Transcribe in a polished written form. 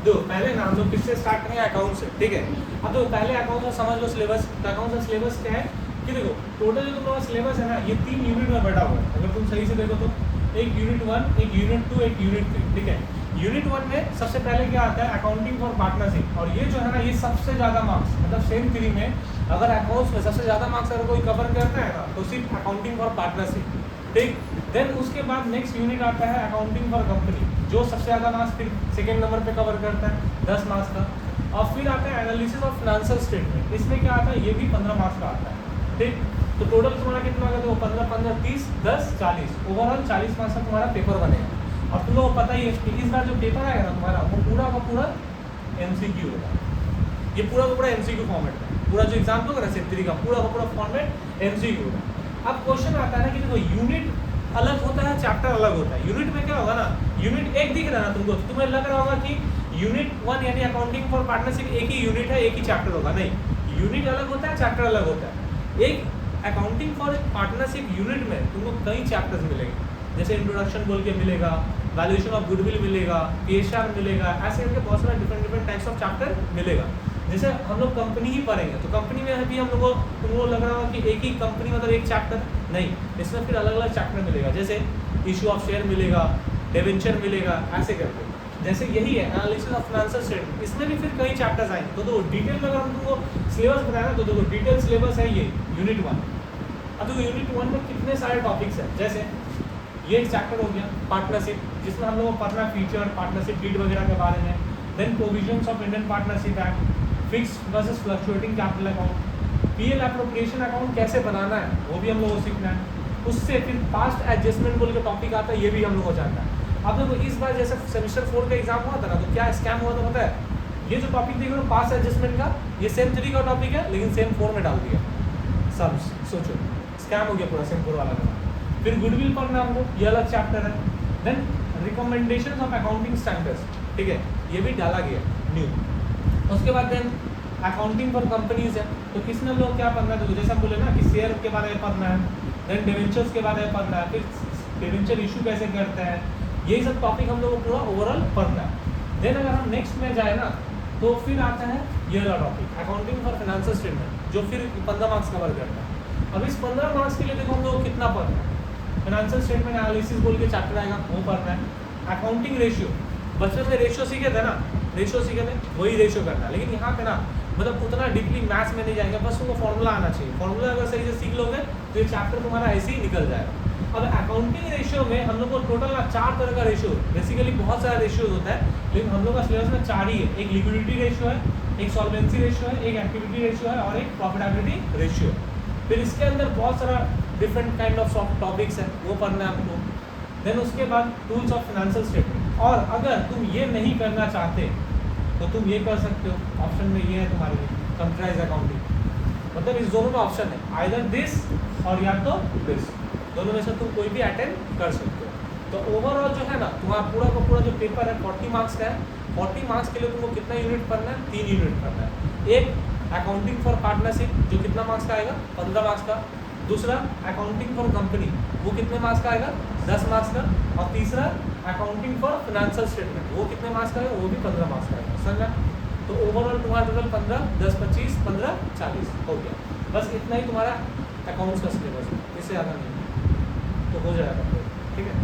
देखो पहले ना हम लोग किससे स्टार्ट करेंगे, अकाउंट से, ठीक है। अब तो पहले अकाउंट से समझ लो सिलेबस। तो अकाउंट का सिलेबस क्या है कि देखो टोटल जो तुम्हारा सिलेबस है ना ये 3 यूनिट में बटा हुआ है। अगर तुम सही से देखो तो एक यूनिट 1, एक यूनिट 2, एक यूनिट 3, ठीक है। यूनिट 1 में सबसे पहले क्या आता है, अकाउंटिंग फॉर पार्टनरशिप। और ये जो है ना ये सबसे ज़्यादा मार्क्स, मतलब सेम 3 में अगर अकाउंट्स में सबसे ज़्यादा मार्क्स अगर कोई कवर करता है ना तो सिर्फ अकाउंटिंग फॉर पार्टनरशिप, ठीक। देन उसके बाद नेक्स्ट यूनिट आता है अकाउंटिंग फॉर कंपनी, जो सबसे ज़्यादा मार्क्स फिर सेकेंड नंबर पे कवर करता है 10 मार्क्स का। और फिर आता है एनालिसिस ऑफ फाइनेंशियल स्टेटमेंट, इसमें क्या आता है, ये भी 15 मार्क्स का आता है, ठीक। तो टोटल तुम्हारा कितना होगा, तो 15 15 30 10 40, ओवरऑल 40 मार्क्स का तुम्हारा पेपर बनेगा। और तुम लोगों को पता ही है कि इस बार जो पेपर आएगा ना तुम्हारा वो पूरा का पूरा MCQ होगा। ये पूरा का पूरा MCQ फॉर्मेट है, पूरा जो एग्जाम होगा ना सेंचुरी का पूरा फॉर्मेट MCQ होगा। अब क्वेश्चन आता है ना कि देखो यूनिट अलग होता है, चैप्टर अलग होता है। यूनिट में क्या होगा ना, यूनिट एक दिख रहा है ना तुमको, तो तुम्हें लग रहा होगा कि यूनिट 1 यानी अकाउंटिंग फॉर पार्टनरशिप एक ही यूनिट है, एक ही चैप्टर होगा। नहीं, यूनिट अलग होता है, चैप्टर अलग होता है। एक अकाउंटिंग फॉर पार्टनरशिप यूनिट में तुमको कई चैप्टर्स मिलेंगे, जैसे इंट्रोडक्शन बोल के मिलेगा, वैल्यूएशन ऑफ गुडविल मिलेगा, PSR मिलेगा, ऐसे करके बहुत सारा डिफरेंट टाइप्स ऑफ चैप्टर मिलेगा। जैसे हम लोग कंपनी ही पढ़ेंगे तो कंपनी में भी हम लोग को तुमको लग रहा होगा कि एक ही कंपनी मतलब एक चैप्टर, नहीं, इसमें फिर अलग अलग चैप्टर मिलेगा। जैसे इशू ऑफ शेयर मिलेगा, डिवेंचर मिलेगा, ऐसे करके। जैसे यही है एनालिसिस ऑफ फाइनेंशियल स्टेटमेंट, इसमें भी फिर कई चैप्टर्स आएंगे। तो डिटेल में अगर हम तुमको सिलेबस बताया ना तो देखो डिटेल सिलेबस है ये यूनिट 1। अब देखो यूनिट 1 में कितने सारे टॉपिक्स हैं, जैसे ये एक चैप्टर हो गया पार्टनरशिप, जिसमें हम लोग को पढ़ना फीचर, पार्टनरशिप डीड वगैरह के बारे में। Then provisions of Indian partnership act, fixed versus fluctuating capital account, PL appropriation account कैसे बनाना है वो भी हम लोग को सीखना है। उससे फिर पास्ट एडजस्टमेंट बोल के टॉपिक आता है, ये भी हम लोग को जानना है। अब देखो इस बार जैसे सेमेस्टर 4 का एग्जाम हुआ था ना, तो क्या स्कैम हुआ था पता है, ये जो टॉपिक देख रहे हो पास्ट एडजस्टमेंट का, ये सेम 3 का टॉपिक है लेकिन सेम 4 में डाल दिया सब। सोचो स्कैम हो गया पूरा सेम 4 वाला का। फिर गुडविल पढ़ना हमको, ये अलग चैप्टर है। Then recommendation of accounting standards, ठीक है, ये भी डाला गया न्यू। उसके बाद देन अकाउंटिंग फॉर कंपनीज है, तो किसने हम लोग क्या पढ़ना है, तो जैसे हम बोले ना कि शेयर के बारे में पढ़ना है, देन डिवेंचर्स के बारे में पढ़ना है, फिर डिवेंचर इशू कैसे करते हैं, यही सब टॉपिक हम लोग को पूरा ओवरऑल पढ़ना है। देन अगर हम नेक्स्ट में जाए ना तो फिर आता है ये वाला topic accounting for financial statement, जो फिर 15 मार्क्स कवर करता है। अब इस 15 मार्क्स के लिए देखो हम लोग को कितना पढ़ना है, फाइनेंशियल स्टेटमेंट एनालिसिस बोल के चैप्टर आएगा वो पढ़ना है। अकाउंटिंग रेशियो, बचपन में रेशियो सीखे थे ना, रेशियो सीखे थे वही रेशियो करना है, लेकिन यहाँ पे ना मतलब उतना डीपली मैथ्स में नहीं जाएंगे, बस उनको फॉर्मूला आना चाहिए। फॉर्मूला अगर सही से सीख लोगे तो ये चैप्टर तुम्हारा ऐसे ही निकल जाएगा। अब अकाउंटिंग रेशियो में हम लोग को टोटल ना 4 तरह का रेशियो, बेसिकली बहुत सारा रेशियोज होता है, लेकिन हम लोग का सिलेबस में 4 ही है। एक लिक्विडिटी रेशियो है, एक सॉल्वेंसी रेशियो है, एक एक्टिविटी रेशियो है और एक प्रॉफिटेबिलिटी रेशियो। फिर इसके अंदर बहुत सारा डिफरेंट काइंड ऑफ टॉपिक्स है, वो पढ़ना है आपको। देन उसके बाद टूल्स ऑफ फाइनेंशियल स्टेटमेंट। और अगर तुम ये नहीं करना चाहते तो तुम ये कर सकते हो, ऑप्शन में ये है तुम्हारे लिए कंप्यूटराइज अकाउंटिंग, मतलब इस दोनों में ऑप्शन है, आइदर दिस और या तो दिस, दोनों में से तुम कोई भी अटेंड कर सकते हो। तो ओवरऑल जो है ना तुम्हारा पूरा का पूरा जो पेपर है 40 मार्क्स का है। 40 मार्क्स के लिए तुमको कितना यूनिट पढ़ना है, 3 यूनिट पढ़ना है। एक अकाउंटिंग फॉर पार्टनरशिप जो कितना मार्क्स का आएगा, 15 मार्क्स का। दूसरा अकाउंटिंग फॉर कंपनी, वो कितने मार्क्स का आएगा, 10 मार्क्स का। और तीसरा अकाउंटिंग फॉर फाइनेंशियल स्टेटमेंट, वो कितने मार्क्स का आएगा, वो भी 15 मार्क्स का आएगा। समझा? तो ओवरऑल तुम्हारा टोटल 15 10 25 15 40 हो गया। बस इतना ही तुम्हारा अकाउंट्स का सिलेबस है, इससे ज़्यादा नहीं, तो हो जाएगा। ठीक है।